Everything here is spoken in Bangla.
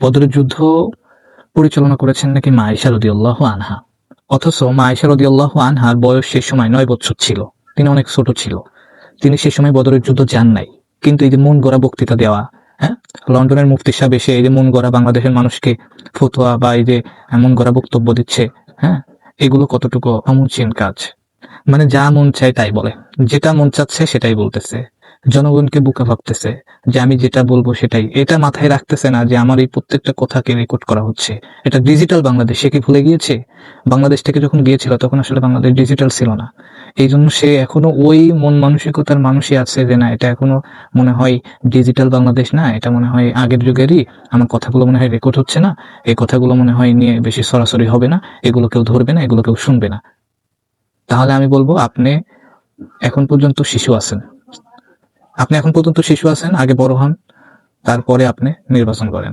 বদরের যুদ্ধ পরিচালনা করেছেন নাকি মা আয়েশা রাদিয়াল্লাহু আনহা। অথচ মা আয়েশা রাদিয়াল্লাহু আনহার বয়স সে সময় 9 বছর ছিল। তিনি অনেক ছোট ছিল। তিনি সে সময় বদরের যুদ্ধ যান নাই। কিন্তু এই যে মন গড়া বক্তৃতা দেওয়া, হ্যাঁ, লন্ডনের মুফতি সাহেব এসে এই যে মন গড়া বাংলাদেশের মানুষকে ফতোয়া বা এই যে মন গড়া বক্তব্য দিচ্ছে, হ্যাঁ, এগুলো কতটুকু অমসৃণ কাজ। মানে যা মন চায় তাই বলে, যেটা মন চাচ্ছে সেটাই বলতেছে, জনগণকে বোকা ভাবতেছে যে আমি যেটা বলবো সেটাই। এটা মাথায় রাখতেছে না যে আমার এই প্রত্যেকটা কথাকে রেকর্ড করা হচ্ছে। এটা ডিজিটাল বাংলাদেশ, সে কি ভুলে গিয়েছে? বাংলাদেশ থেকে যখন গিয়েছিল তখন আসলে বাংলাদেশ ডিজিটাল ছিল না। এই জন্য সে এখনো ওই মন মানসিকতার মানুষই আছে যে না, এটা এখনো মনে হয় ডিজিটাল বাংলাদেশ না, এটা মনে হয় আগের যুগেরই। আমার কথাগুলো মনে হয় রেকর্ড হচ্ছে না, এই কথাগুলো মনে হয় নিয়ে বেশি সরাসরি হবে না, এগুলো কেউ ধরবে না, এগুলো কেউ শুনবে না। তাহলে আমি বলবো আপনি এখন পর্যন্ত শিশু আছেন। আগে বড় হন, তারপরে আপনি নির্বাচন করেন।